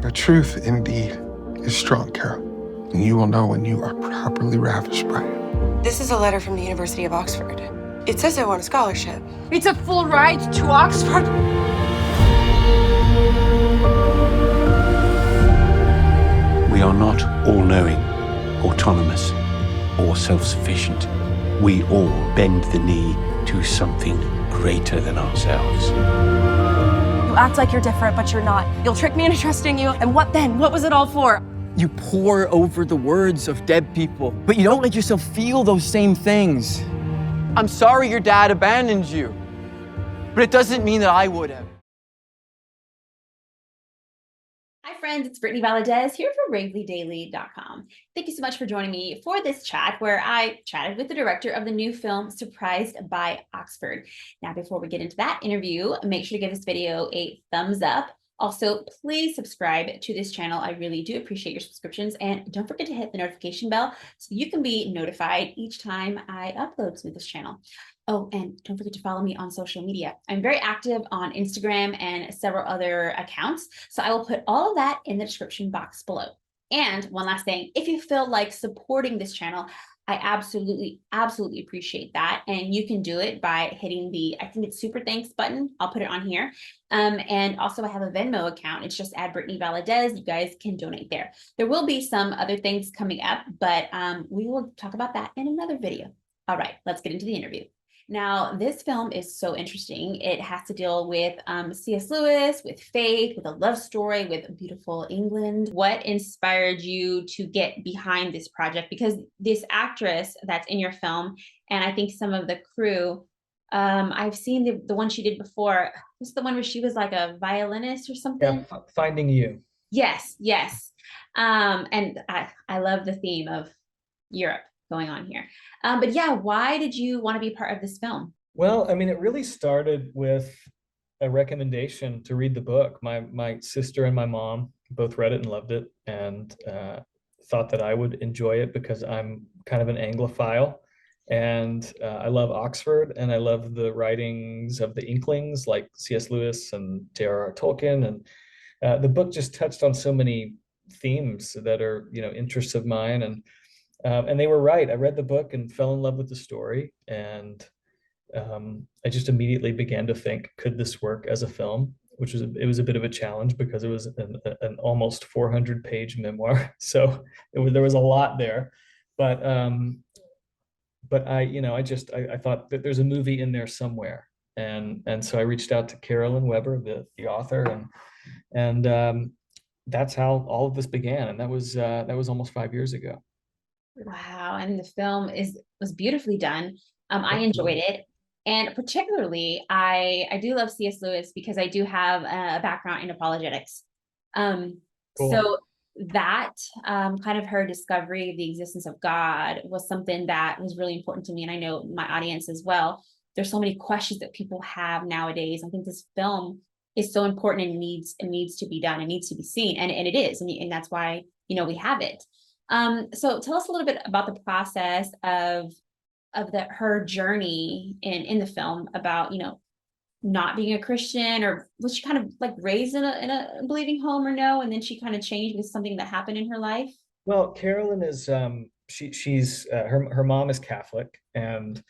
The truth indeed is strong, Carol, and you will know when you are properly ravished by it. This is a letter from the University of Oxford. It says I want a scholarship. It's a full ride to Oxford. We are not all-knowing, autonomous, or self-sufficient. We all bend the knee to something greater than ourselves. You act like you're different, but you're not. You'll trick me into trusting you, and what then? What was it all for? You pore over the words of dead people, but you don't let yourself feel those same things. I'm sorry your dad abandoned you, but it doesn't mean that I would have. Hi friends, it's Brittany Valadez here for WrigleyDaily.com. Thank you so much for joining me for this chat where I chatted with the director of the new film Surprised by Oxford. Now, before we get into that interview, make sure to give this video a thumbs up. Also, please subscribe to this channel. I really do appreciate your subscriptions, and don't forget to hit the notification bell so you can be notified each time I upload to this channel. Oh, and don't forget to follow me on social media. I'm very active on Instagram and several other accounts, so I will put all of that in the description box below. And one last thing, if you feel like supporting this channel, I absolutely appreciate that. And you can do it by hitting the, I think it's super thanks button. I'll put it on here. And also I have a Venmo account. It's just at Brittany Valadez. You guys can donate there. There will be some other things coming up, but we will talk about that in another video. All right, let's get into the interview. Now, this film is so interesting. It has to deal with C.S. Lewis, with faith, with a love story, with beautiful England. What inspired you to get behind this project? Because this actress that's in your film, and I think some of the crew, I've seen the one she did before. What's the one where she was like a violinist or something? Yeah, Finding You. Yes, yes. And I love the theme of Europe going on here. But yeah, why did you want to be part of this film? Well, I mean, it really started with a recommendation to read the book. My sister and my mom both read it and loved it, and thought that I would enjoy it because I'm kind of an Anglophile, and I love Oxford, and I love the writings of the Inklings like C.S. Lewis and J.R.R. Tolkien, and the book just touched on so many themes that are, interests of mine, and they were right. I read the book and fell in love with the story, and I just immediately began to think, could this work as a film? It was a bit of a challenge because it was an almost 400-page memoir, so there was a lot there. But I thought that there's a movie in there somewhere, and so I reached out to Carolyn Weber, the author, and that's how all of this began, and that was almost 5 years ago. Wow, and the film was beautifully done. I enjoyed it, and particularly I do love C.S. Lewis because I do have a background in apologetics. Cool. So that kind of her discovery of the existence of God was something that was really important to me, and I know my audience as well. There's so many questions that people have nowadays. I think this film is so important and needs to be done. It needs to be seen, and it is, and that's why we have it. So tell us a little bit about the process of her journey in the film about, not being a Christian, or was she kind of like raised in a believing home, or no? And then she kind of changed with something that happened in her life? Well, Carolyn is she's her mom is Catholic, and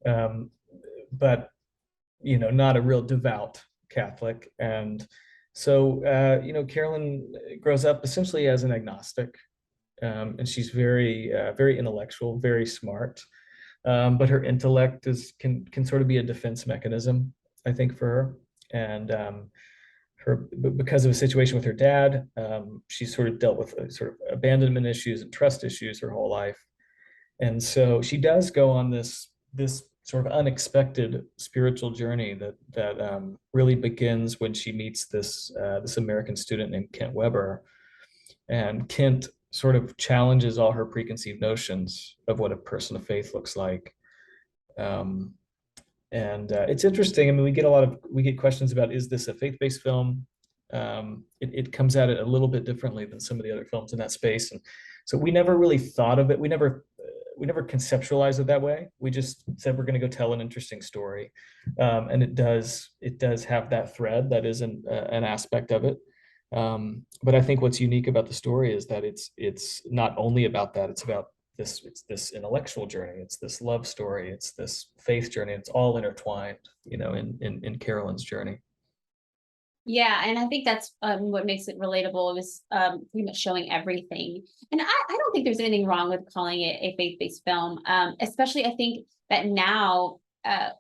but not a real devout Catholic, and so Carolyn grows up essentially as an agnostic. And she's very intellectual, very smart, but her intellect can sort of be a defense mechanism, I think, for her. And because of a situation with her dad, she's sort of dealt with sort of abandonment issues and trust issues her whole life. And so she does go on this sort of unexpected spiritual journey that really begins when she meets this American student named Kent Weber, and Kent sort of challenges all her preconceived notions of what a person of faith looks like. And it's interesting. I mean, we get questions about, is this a faith-based film? It comes at it a little bit differently than some of the other films in that space. And so we never really thought of it. We never conceptualized it that way. We just said, we're going to go tell an interesting story. And it does have that thread that is an aspect of it. But I think what's unique about the story is that it's not only about that, it's about it's this intellectual journey, it's this love story, it's this faith journey, it's all intertwined, in Carolyn's journey. Yeah, and I think that's what makes it relatable is pretty much showing everything. And I don't think there's anything wrong with calling it a faith-based film, especially I think that now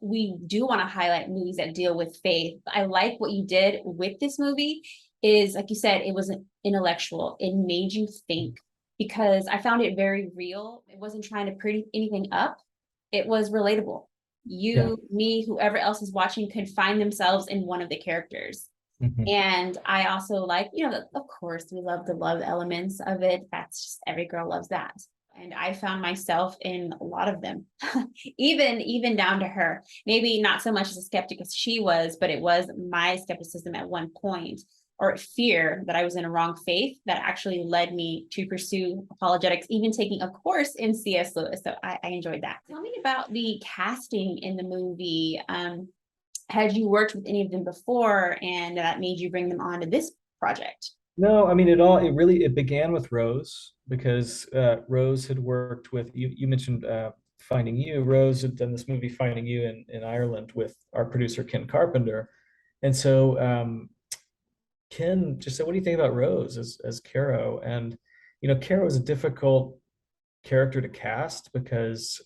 we do want to highlight movies that deal with faith. I like what you did with this movie is, like you said, it wasn't intellectual. It made you think because I found it very real. It wasn't trying to pretty anything up. It was relatable. Yeah. You, me, whoever else is watching could find themselves in one of the characters. Mhm. And I also like, of course, we love the love elements of it. That's just every girl loves that. And I found myself in a lot of them, even down to her. Maybe not so much as a skeptic as she was, but it was my skepticism at one point, or fear that I was in a wrong faith that actually led me to pursue apologetics, even taking a course in C.S. Lewis. So I enjoyed that. Tell me about the casting in the movie. Had you worked with any of them before and that made you bring them on to this project? No, I mean, it began with Rose because Rose had worked with you mentioned Finding You. Rose had done this movie Finding You in Ireland with our producer Ken Carpenter. And so Ken just said, "What do you think about Rose as Caro?" And Caro is a difficult character to cast because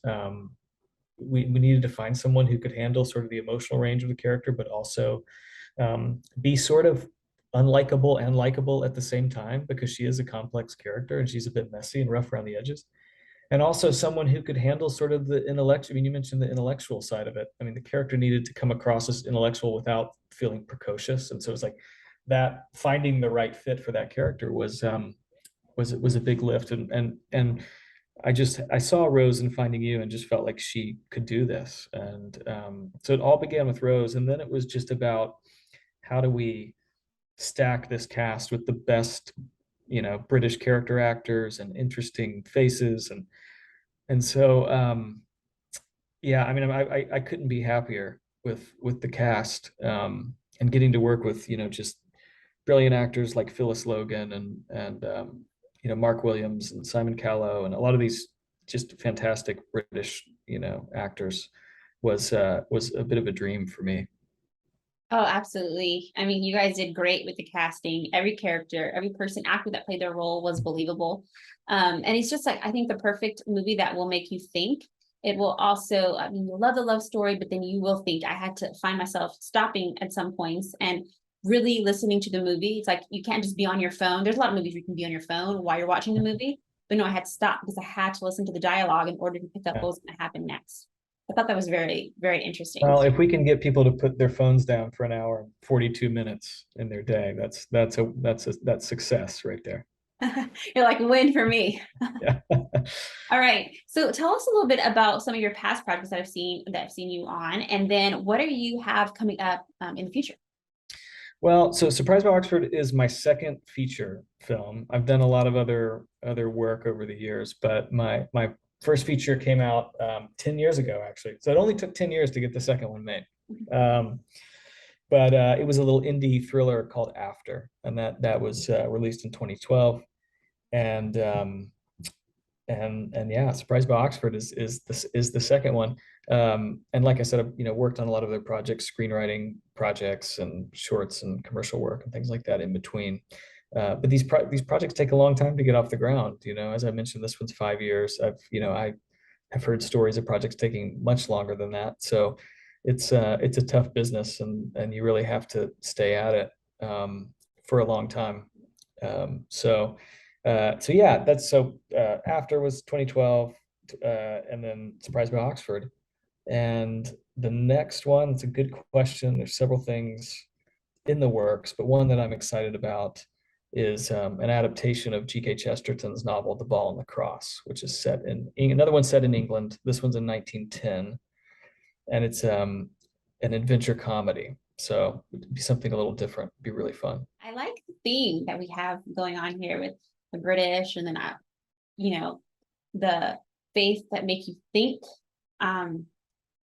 we needed to find someone who could handle sort of the emotional range of the character, but also be sort of unlikable and likable at the same time because she is a complex character and she's a bit messy and rough around the edges. And also someone who could handle sort of the intellectual. I mean, you mentioned the intellectual side of it. I mean, the character needed to come across as intellectual without feeling precocious. And so it's like that finding the right fit for that character was a big lift. And I saw Rose in Finding You and just felt like she could do this. And so it all began with Rose. And then it was just about how do we stack this cast with the best, British character actors and interesting faces. And so, yeah, I mean, I couldn't be happier with the cast and getting to work with, just brilliant actors like Phyllis Logan and Mark Williams and Simon Callow and a lot of these just fantastic British actors was a bit of a dream for me. Oh, absolutely. I mean, you guys did great with the casting. Every character, every actor that played their role was believable. And it's just like, I think the perfect movie that will make you think. It will also, I mean, you'll love the love story, but then you will think. I had to find myself stopping at some points and really listening to the movie. It's like, you can't just be on your phone. There's a lot of movies you can be on your phone while you're watching the movie. But no, I had to stop because I had to listen to the dialogue in order to pick up Yeah. what was going to happen next. I thought that was very, very interesting. Well, if we can get people to put their phones down for an hour and 42 minutes in their day, that's success right there. You're like, win for me. Yeah. All right. So tell us a little bit about some of your past projects that I've seen you on, and then what do you have coming up in the future? Well, so Surprise by Oxford is my second feature film. I've done a lot of other work over the years, but my first feature came out 10 years ago, actually. So it only took 10 years to get the second one made. But it was a little indie thriller called After, and that was released in 2012. And yeah, Surprise by Oxford is the second one. And like I said, I've worked on a lot of other projects, screenwriting projects and shorts and commercial work and things like that in between. But these projects take a long time to get off the ground. As I mentioned, this one's 5 years. I've heard stories of projects taking much longer than that. So it's a tough business, and you really have to stay at it for a long time. So yeah, After was 2012, and then Surprise by Oxford. And the next one, it's a good question. There's several things in the works, but one that I'm excited about is an adaptation of G.K. Chesterton's novel, The Ball and the Cross, which is set in another one set in England. This one's in 1910, and it's an adventure comedy. So it'd be something a little different. It'd be really fun. I like the theme that we have going on here with the British, and then the faith that make you think.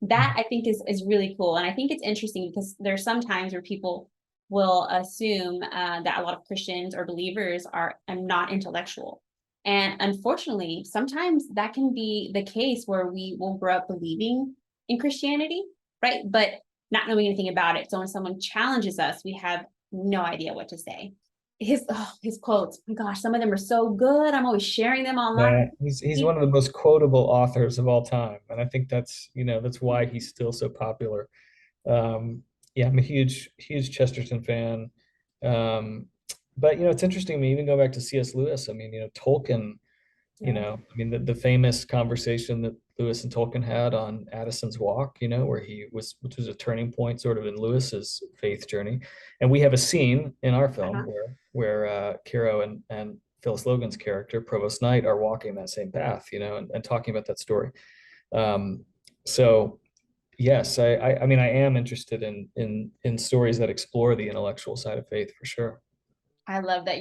That I think is really cool, and I think it's interesting because there's some times where people will assume that a lot of Christians or believers are not intellectual. And unfortunately, sometimes that can be the case where we will grow up believing in Christianity, right? But not knowing anything about it. So when someone challenges us, we have no idea what to say. His quotes, my gosh, some of them are so good. I'm always sharing them online. Yeah, he's one of the most quotable authors of all time, and I think that's why he's still so popular. Yeah, I'm a huge Chesterton fan. Um, but it's interesting. I mean, even go back to C.S. Lewis. I mean, Tolkien. I mean, the famous conversation that Lewis and Tolkien had on Addison's Walk, which was a turning point sort of in Lewis's faith journey. And we have a scene in our film where Kiro and Phyllis Logan's character, Provost Knight, are walking that same path, and talking about that story. So yes, I mean, I am interested in stories that explore the intellectual side of faith for sure. I love that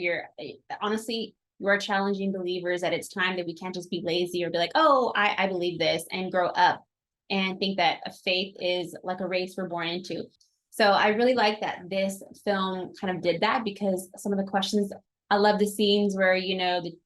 honestly, you're challenging believers that it's time that we can't just be lazy or be like, oh, I believe this, and grow up and think that a faith is like a race we're born into. So I really like that this film kind of did that, because some of the questions, I love the scenes where,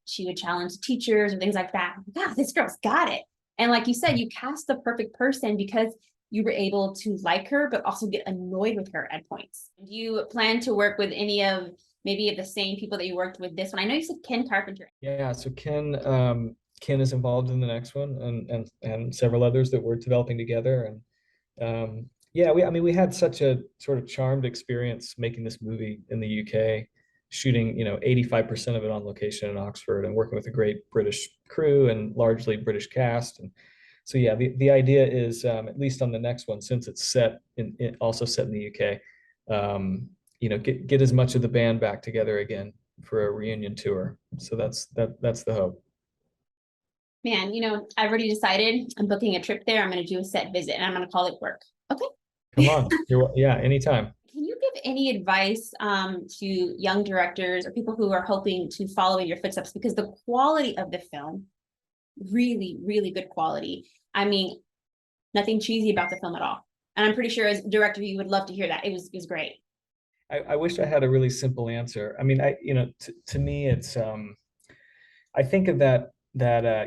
she would challenge teachers or things like that. God, this girl's got it. And like you said, you cast the perfect person because you were able to like her, but also get annoyed with her at points. Do you plan to work with any of maybe the same people that you worked with this one? I know you said Ken Carpenter. Yeah, so Ken is involved in the next one, and several others that we're developing together. And yeah, we had such a sort of charmed experience making this movie in the UK, shooting 85% of it on location in Oxford, and working with a great British crew and largely British cast. And so yeah, the idea is, at least on the next one, since it's also set in the UK, get as much of the band back together again for a reunion tour. So that's the hope. Man, I've already decided I'm booking a trip there. I'm going to do a set visit, and I'm going to call it work. Okay. Come on. Yeah, anytime. Can you give any advice to young directors or people who are hoping to follow in your footsteps? Because the quality of the film, really, really good quality. I mean, nothing cheesy about the film at all. And I'm pretty sure as a director, you would love to hear that. It was great. I wish I had a really simple answer. I mean, to me, it's I think of that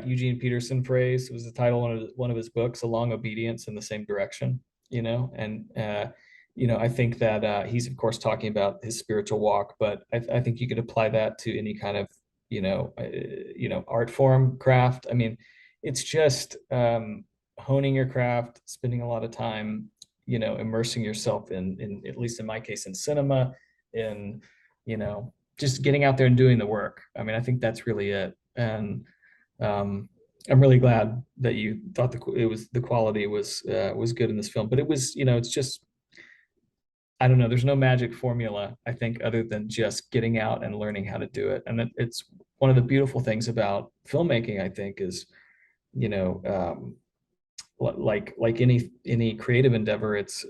Eugene Peterson phrase. It was the title of one of his books, "A Long Obedience in the Same Direction." And I think that he's of course talking about his spiritual walk, but I think you could apply that to any kind of art form, craft. I mean, it's just honing your craft, spending a lot of time immersing yourself in, at least in my case, in cinema, in just getting out there and doing the work. I mean, I think that's really it. And I'm really glad that you thought the quality was good in this film. But it was, it's just, I don't know, there's no magic formula, I think, other than just getting out and learning how to do it. And it's one of the beautiful things about filmmaking, I think, is like any creative endeavor, it's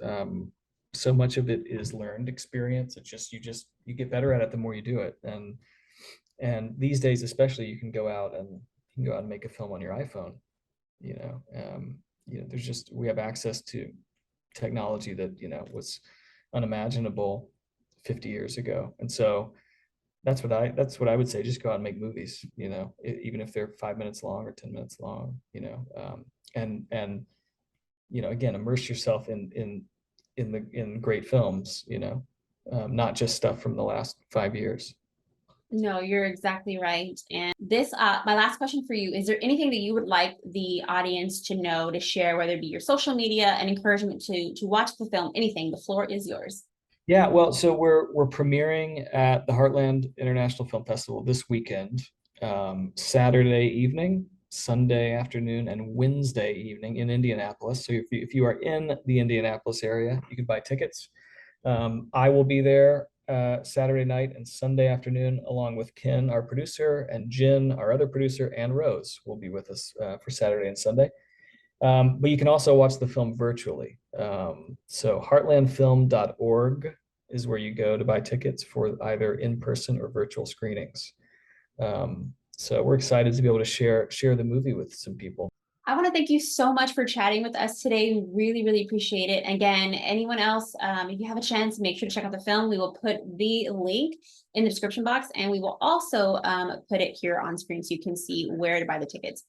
so much of it is learned experience. It's just you get better at it the more you do it. And these days especially, you can go out and make a film on your iPhone. We have access to technology that was unimaginable 50 years ago. And so that's what I would say. Just go out and make movies, even if they're 5 minutes long or 10 minutes long, and again, immerse yourself in great films, not just stuff from the last 5 years. No, you're exactly right. And this, my last question for you, is there anything that you would like the audience to know, to share, whether it be your social media and encouragement to watch the film, anything? The floor is yours. Yeah, well, so we're premiering at the Heartland International Film Festival this weekend, Saturday evening, Sunday afternoon, and Wednesday evening in Indianapolis. So if you are in the Indianapolis area, you can buy tickets. I will be there Saturday night and Sunday afternoon, along with Ken, our producer, and Jen, our other producer, and Rose will be with us for Saturday and Sunday. But you can also watch the film virtually. So heartlandfilm.org is where you go to buy tickets for either in-person or virtual screenings. So we're excited to be able to share the movie with some people. I want to thank you so much for chatting with us today. We really, really appreciate it. Again, anyone else, if you have a chance, make sure to check out the film. We will put the link in the description box, and we will also put it here on screen so you can see where to buy the tickets.